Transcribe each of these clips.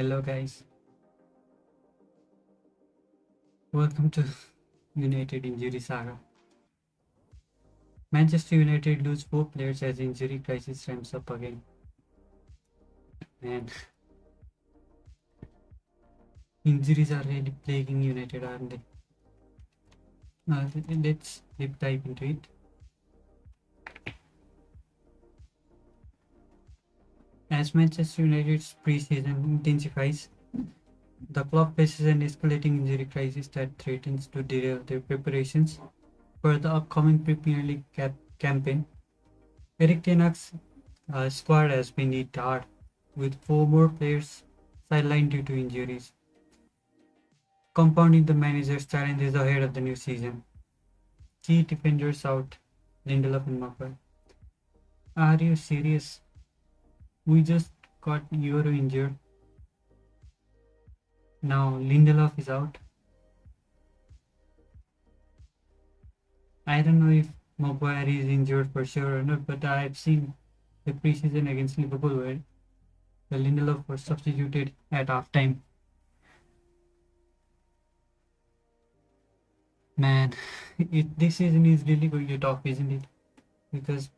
Hello guys, welcome to United Injury Saga. Manchester United lose 4 players as injury crisis ramps up again. And injuries are really plaguing United, aren't they? Let's deep dive into it. As Manchester United's pre-season intensifies, the club faces an escalating injury crisis that threatens to derail their preparations for the upcoming Premier League campaign. Eric Ten Hag's squad has been hit hard, with 4 more players sidelined due to injuries, compounding the manager's challenges ahead of the new season. Key defenders out, Lindelof and Maguire. Are you serious? We just got Euro injured. Now Lindelof is out. I don't know if Maguire is injured for sure or not, but I've seen the preseason against Liverpool where the Lindelof was substituted at halftime. Man, this season is really going to tough, isn't it? Because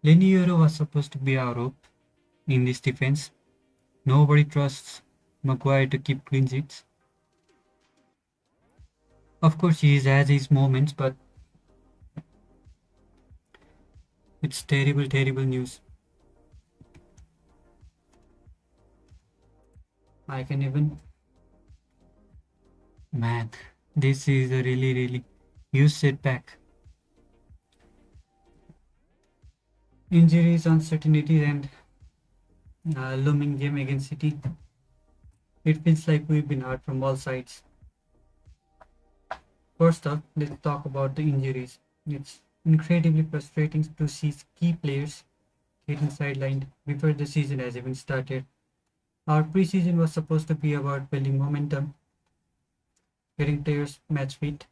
Lenny Euro was supposed to be our hope in this defense. Nobody trusts Maguire to keep clean sheets. Of course, he has his moments, but it's terrible, terrible news. I can even. Man, this is a really, really huge setback. Injuries, uncertainties, and looming game against City. It feels like we've been hurt from all sides. First up, let's talk about the injuries. It's incredibly frustrating to see key players getting sidelined before the season has even started. Our preseason was supposed to be about building momentum, getting players match fit,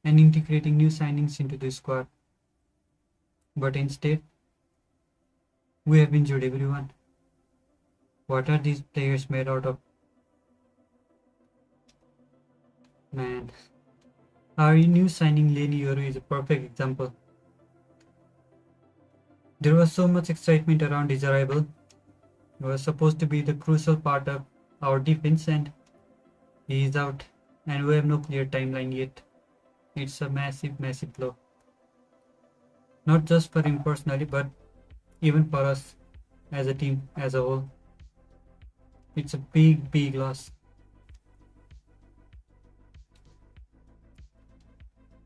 and integrating new signings into the squad. But instead, we have injured everyone. What are these players made out of? Man, our new signing Lenny Euro is a perfect example. There was so much excitement around his arrival. He was supposed to be the crucial part of our defense, and he is out, and we have no clear timeline yet. It's a massive, massive blow. Not just for him personally, but even for us as a team as a whole. It's a big, big loss.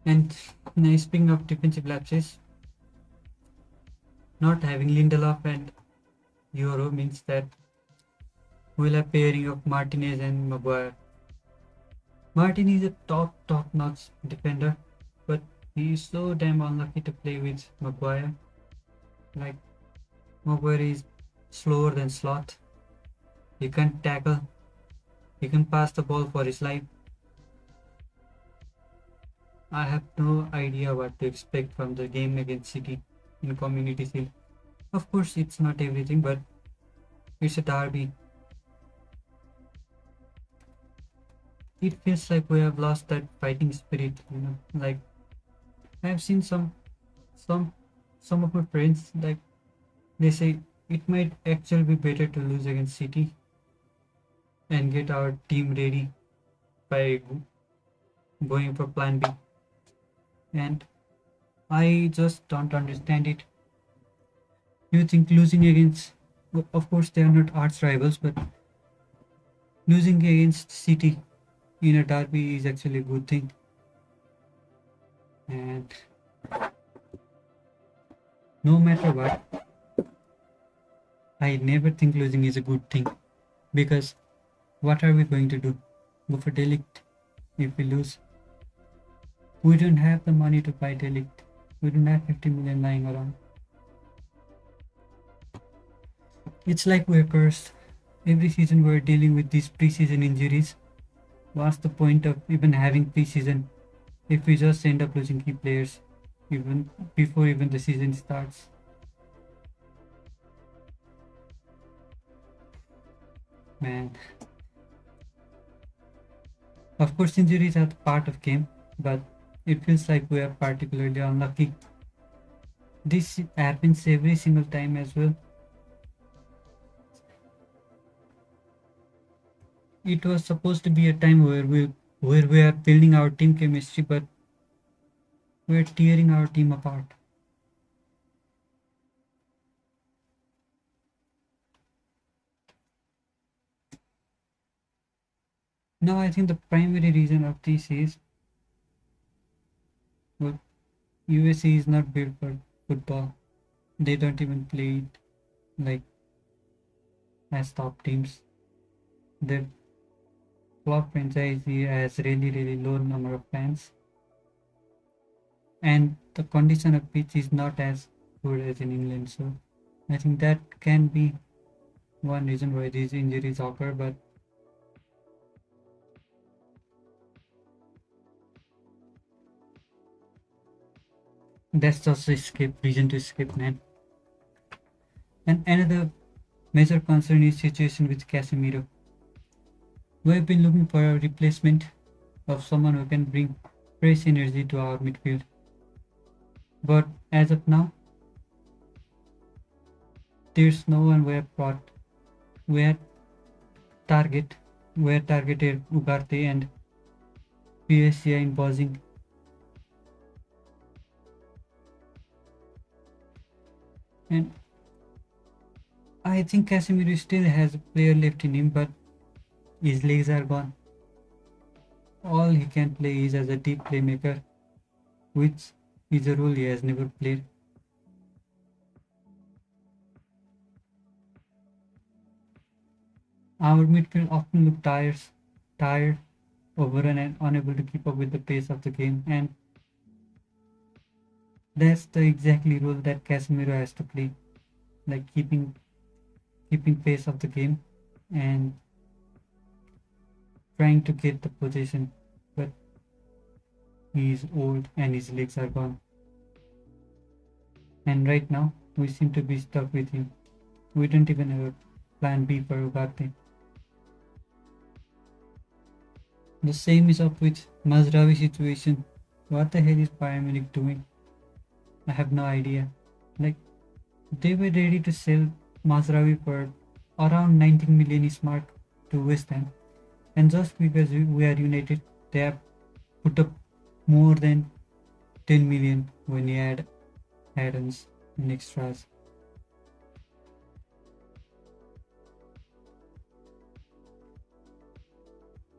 And speaking of defensive lapses, not having Lindelof and Euro means that we'll have pairing of Martinez and Maguire. Martin is a top notch defender, but he is so damn unlucky to play with Maguire. Like, Maguire is slower than Sloth. He can't tackle. He can pass the ball for his life. I have no idea what to expect from the game against City in Community Shield. Of course, it's not everything, but it's a derby. It feels like we have lost that fighting spirit. Like, I've seen some of my friends, like, they say it might actually be better to lose against City and get our team ready by going for plan B. And I just don't understand it. You think losing against, of course, they are not arch rivals, but losing against City in a derby is actually a good thing. And no matter what, I never think losing is a good thing, because what are we going to do? Go for Delict if we lose? We don't have the money to buy Delict. We don't have 50 million lying around. It's like we're cursed. Every season we're dealing with these preseason injuries. What's the point of even having preseason if we just end up losing key players even before even the season starts? Man, of course injuries are the part of game, but it feels like we are particularly unlucky. This happens every single time as well. It was supposed to be a time where we are building our team chemistry, but we're tearing our team apart. Now I think the primary reason of this is, well, USA is not built for football. They don't even play it like as top teams. Their club franchise has really low number of fans, and the condition of pitch is not as good as in England. So I think that can be one reason why these injuries occur. But that's just a escape reason to escape, man. And another major concern is situation with Casemiro. We have been looking for a replacement of someone who can bring fresh energy to our midfield. But as of now, there's no one we have brought. We had target, we had targeted Ugarte and PSCI in pausing. And I think Casemiro still has a player left in him, but his legs are gone. All he can play is as a deep playmaker, which is a role he has never played. Our midfield often look tired, overrun, and unable to keep up with the pace of the game, and that's the exactly role that Casemiro has to play, like keeping pace of the game and trying to get the position. But he is old and his legs are gone. And right now we seem to be stuck with him. We don't even have a plan B for Ugarte. The same is up with Mazraoui situation. What the hell is Bayern Munich doing? I have no idea. Like, they were ready to sell Mazraoui for around 19 million is mark to West Ham, and just because we are United, they have put up more than 10 million when you add add-ons and extras.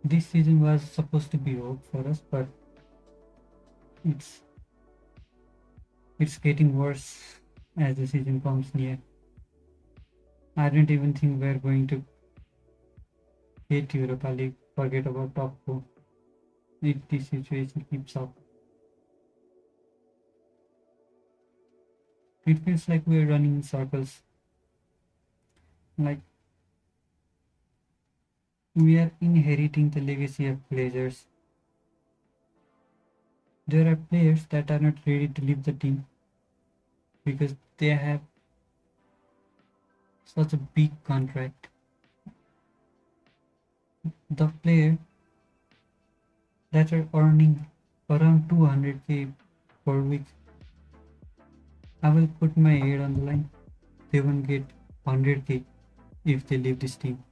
This season was supposed to be over for us, but it's it's getting worse as the season comes near. I don't even think we're going to hit Europa League. Forget about top four if this situation keeps up. It feels like we're running in circles. Like we are inheriting the legacy of Glazers. There are players that are not ready to leave the team because they have such a big contract. The player that are earning around 200k per week, I will put my head on the line. They won't get 100k if they leave this team.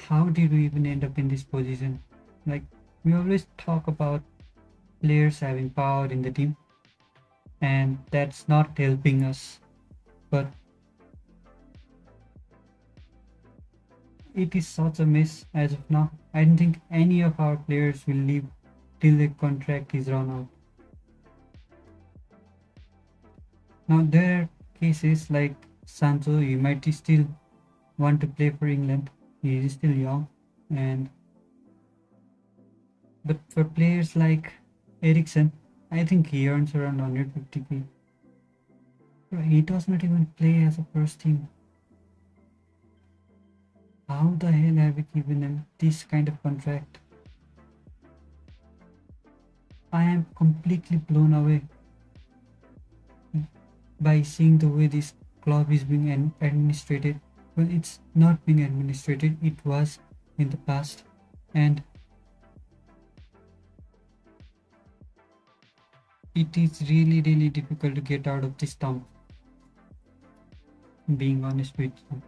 How did we even end up in this position? Like, we always talk about players having power in the team, and that's not helping us. But it is such a mess as of now. I don't think any of our players will leave till their contract is run out. Now there are cases like Sancho, he might still want to play for England. He is still young, and but for players like Eriksen, I think he earns around 150k. He does not even play as a first team. How the hell have we given him this kind of contract? I am completely blown away by seeing the way this club is being administrated. Well, it's not being administrated. It was in the past, and it is really, really difficult to get out of this town. Being honest with you,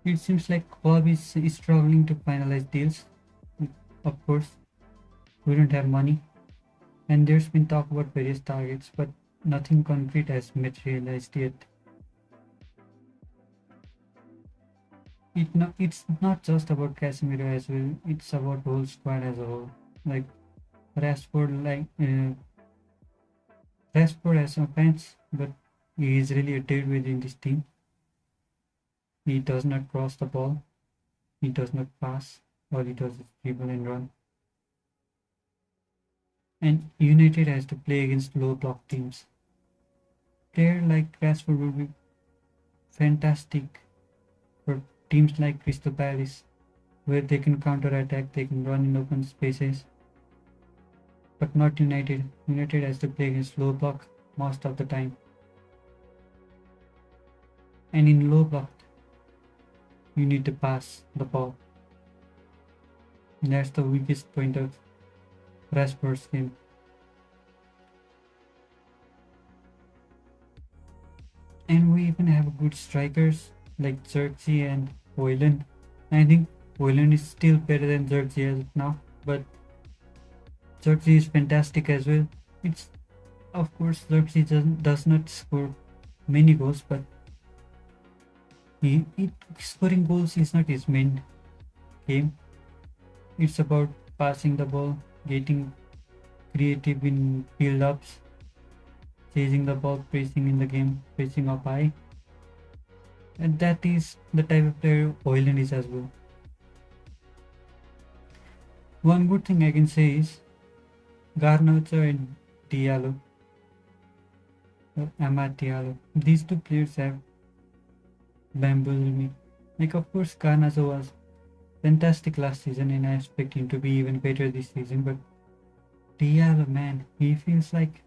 it seems like club is struggling to finalize deals. Of course, we don't have money, and there's been talk about various targets, but nothing concrete has materialized yet. It's not just about Casemiro as well. It's about whole squad as a whole. Like Rashford, Rashford has some fans, but he is really a dead weight in this team. He does not cross the ball. He does not pass. All he does is dribble and run. And United has to play against low block teams. Player like Rashford would be fantastic for teams like Crystal Palace, where they can counter attack, they can run in open spaces. But not United. United has to play against low block most of the time. And in low block, you need to pass the ball. And that's the weakest point of Rashford's game. And we even have good strikers like Xerxes and Hoyland. I think Hoyland is still better than Xerxes as of now, but Xerxes is fantastic as well. It's of course Xerxes does not score many goals, but scoring goals is not his main game. It's about passing the ball, getting creative in build-ups, chasing the ball, pressing in the game, pressing up high. And that is the type of player Hoyland is as well. One good thing I can say is Garnacho and Diallo, or Amad Diallo. These two players have bamboozled me. Like, of course, Garnacho was fantastic last season, and I expect him to be even better this season. But Diallo, man, he feels like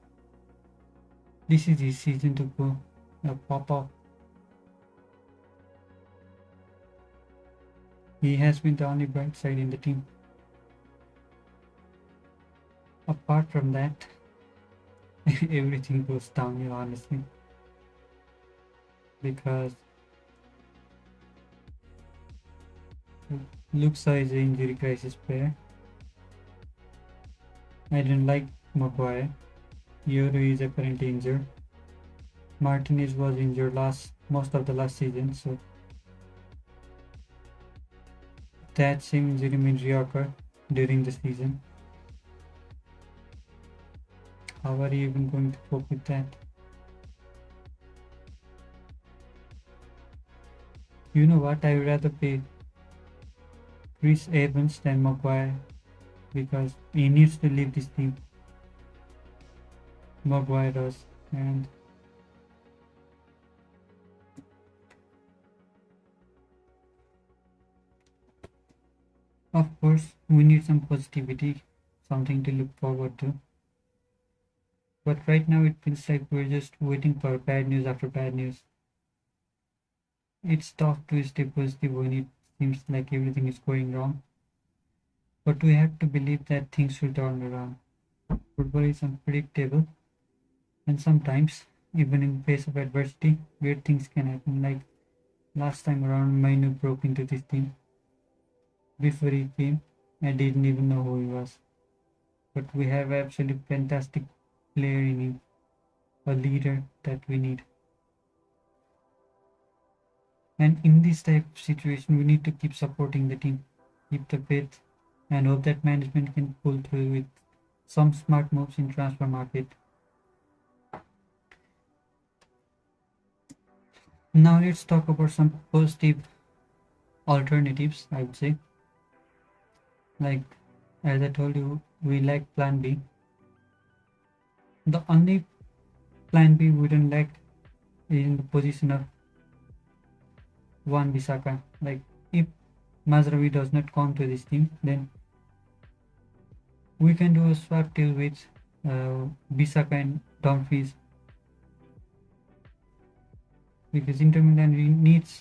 this is his season to go pop off. He has been the only bright side in the team. Apart from that, everything goes downhill, honestly. Because Luxa is an injury crisis player. I didn't like Maguire. Euro is apparently injured. Martinez was injured most of the last season, so that same injury may reoccur during the season. How are you even going to cope with that? You know what? I would rather pay Chris Evans than Maguire because he needs to leave this team. Maguire does, and of course we need some positivity, something to look forward to. But right now it feels like we're just waiting for bad news after bad news. It's tough to stay positive when it seems like everything is going wrong. But we have to believe that things will turn around. Football is unpredictable, and sometimes, even in face of adversity, weird things can happen. Like last time around, Mainu broke into this team. Before he came, I didn't even know who he was. But we have absolutely fantastic player in him, a leader that we need. And in this type of situation, we need to keep supporting the team, keep the faith, and hope that management can pull through with some smart moves in transfer market. Now let's talk about some positive alternatives, I would say. Like, as I told you, we like plan B. The only plan B we don't like is in the position of Wan Bissaka. Like, if Mazraoui does not come to this team, then We can do a swap deal with Bisaka and Dumfries because Inter Milan needs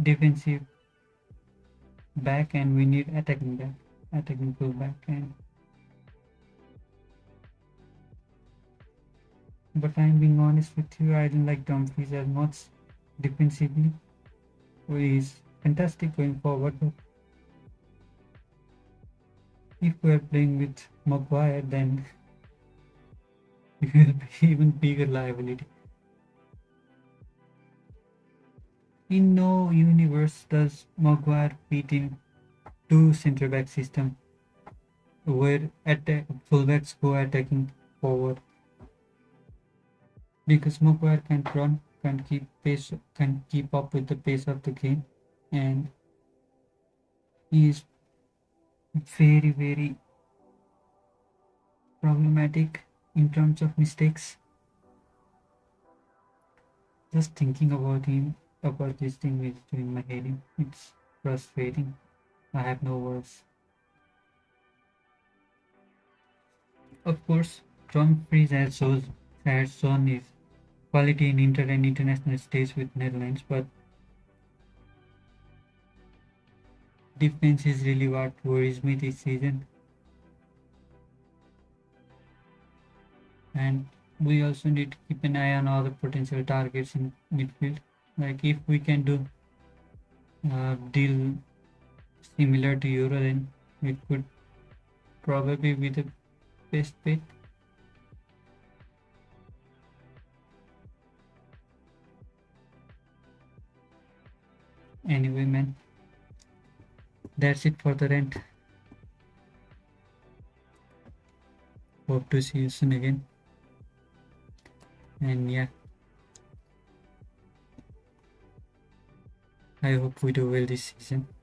defensive back and we need attacking full back. And but I'm being honest with you, I don't like Dumfries as much defensively. He's fantastic going forward, but if we're playing with Maguire, then he will be even bigger liability. In no universe does Maguire fit in two centre back system where fullbacks go attacking forward because Maguire can't run, can't keep up with the pace of the game, and he is very problematic in terms of mistakes. Just thinking about this thing is doing my head in. It's frustrating. I have no words. Of course, Tom Fries has shown his quality in inter and international stage with Netherlands, but defense is really what worries me this season. And we also need to keep an eye on other potential targets in midfield. Like if we can do a deal similar to Euro, then it could probably be the best bet. Anyway, man, that's it for the rent. Hope to see you soon again. And yeah, I hope we do well this season.